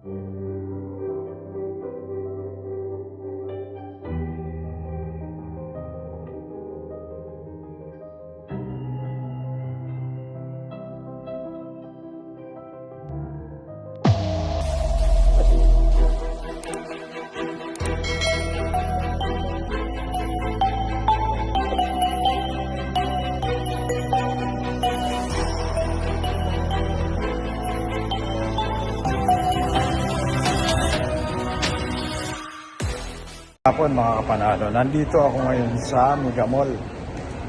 Hapon mga kapanalo, nandito ako ngayon sa Mega Mall,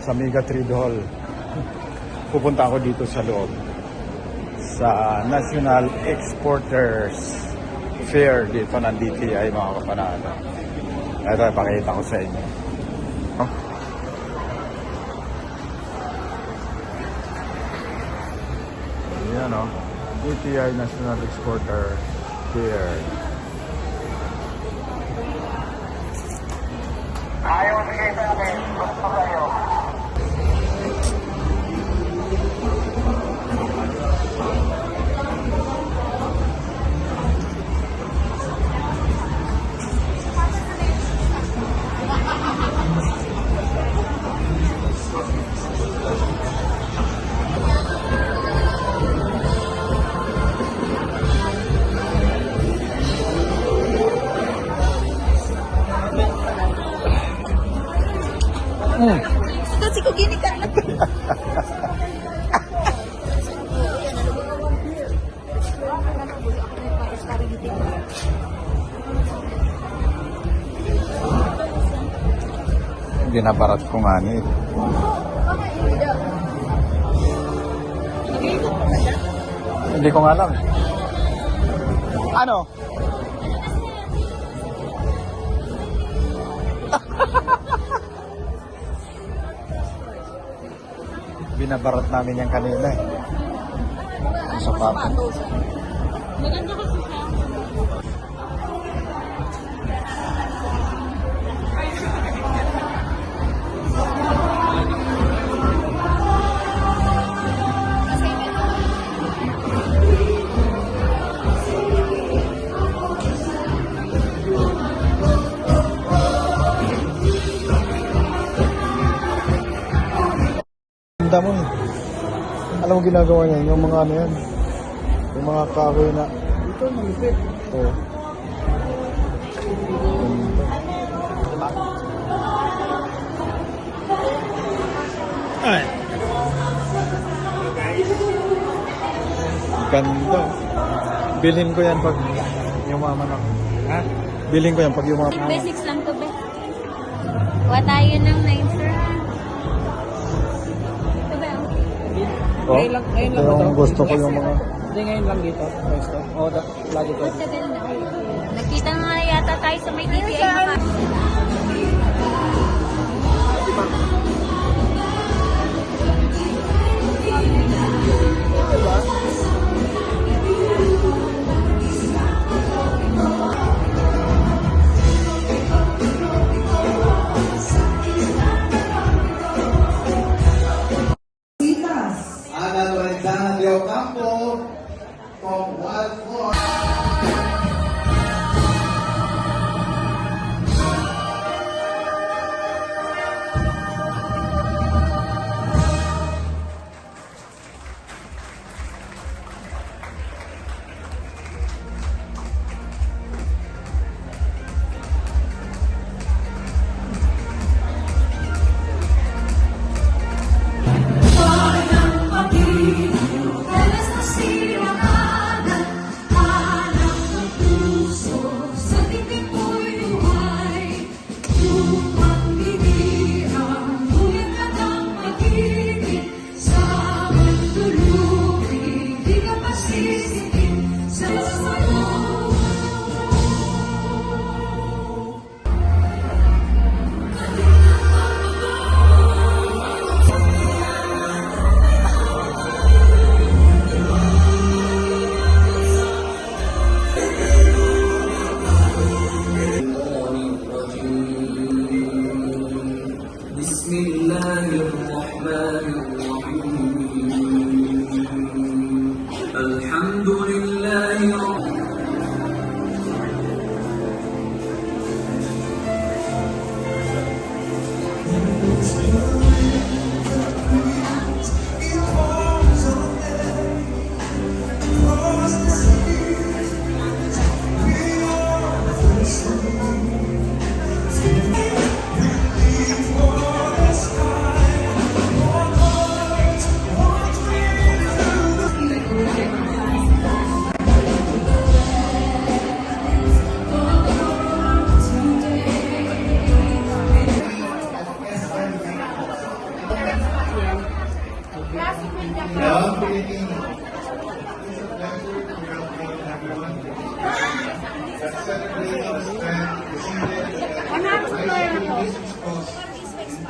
sa Mega Trade Hall. Pupunta ako dito sa loob, sa National Exporters Fair dito ng DTI mga kapanalo. Ito, ipakita ko sa inyo. Ayan o, DTI National Exporter Fair. Ayaw sige sa akin, gusto kayo. Kasi ko gini ka na. Binabarat ko nga ni. Hindi ko nga alam. Ano? Binabarat namin yan kanina eh. Sa papa. Maganda kasi siya. Ganda mo eh. Alam mo ginagawa niya, yung mga ano yan. Yung mga kahoy na. Ito, malupit. Oo. Ay. Ganda. Bilhin ko yan pag yumaman ako. Ha? Bilhin ko yan pag yumaman ako. Basics lang to, be. Kuha tayo ng 9, sir. Oh, ito yung gusto ko yung mga... Hindi ngayon lang dito. Pwesto. Oo, lagi ko. Tagal na. Nakita nga yata tayo sa may DTI maka. Ana Lorenzana de Ocampo con Wild Floor.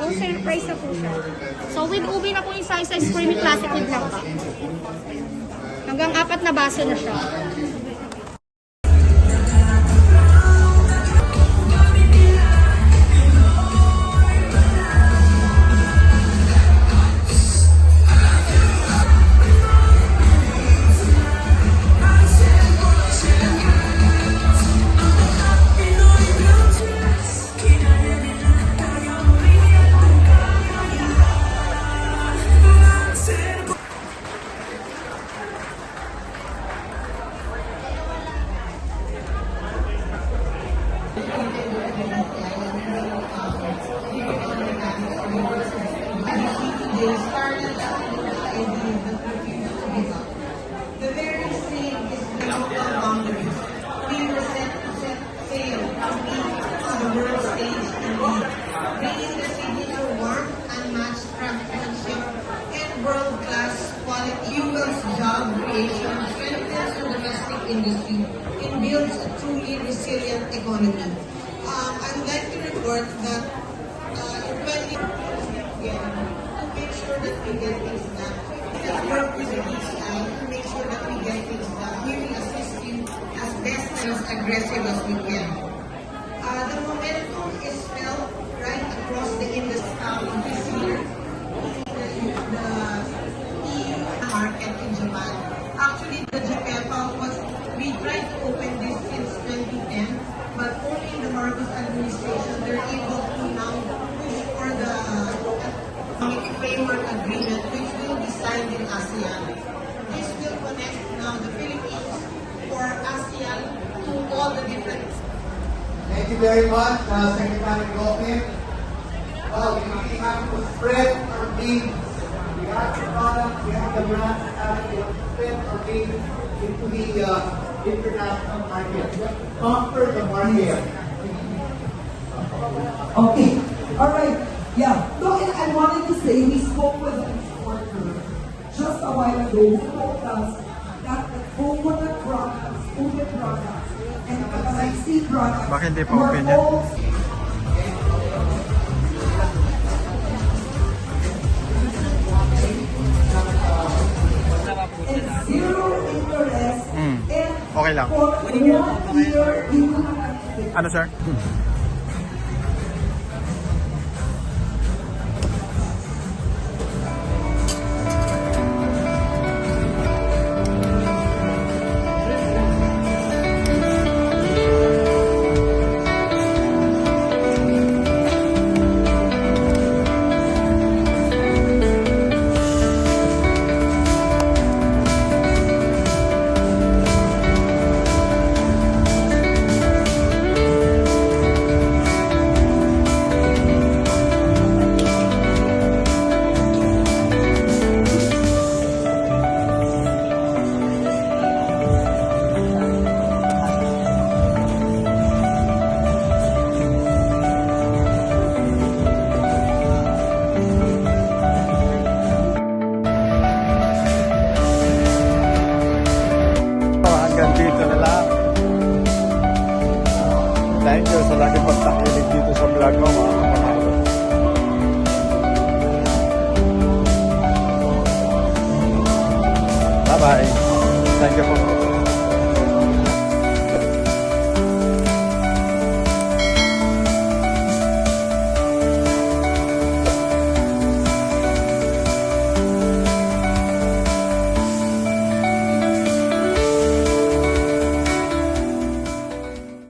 Wholesale price na po siya. So with ube na po yung size creamy classic with langka. Hanggang 4 na baso na siya. The very same is the local boundaries. We were set to set sail to meet on the world stage and lead, bringing the signature warmth, unmatched craftsmanship, and world-class quality. Fuels job creation, strengthens the domestic industry, and builds a truly resilient economy. I would like to report that in 20 to make sure that we get things done. Let's work with each time to make sure that we get things done. We will assist you as best and as aggressive as we can. The momentum is felt right across the industry this year in the EU market in Japan. Actually, the JPEPA we tried to open this since 2010, but only in the Marcos administration they're able to now push for the framework agreement which will be signed in ASEAN. This will connect now the Philippines for ASEAN to all the different. Thank you very much, Secretary Gopin. Well, we really have to spread our wings. We have the product, we have the brand, we have to spread our wings into the international market. Conquer the market. Okay, all right. Yeah, no, and I wanted to say we spoke with an exporter just a while ago who told us that the coconut products, ube products, and Kakalaysi products Bakit hindi pa were open yan? all and zero interest and Okay lang. for 1 year you will not pay. Ano, sir? Hanggang dito na lang. Thank you sa laging pagtakilig dito sa vlog ko, mga kapatid. Bye-bye. Thank you po.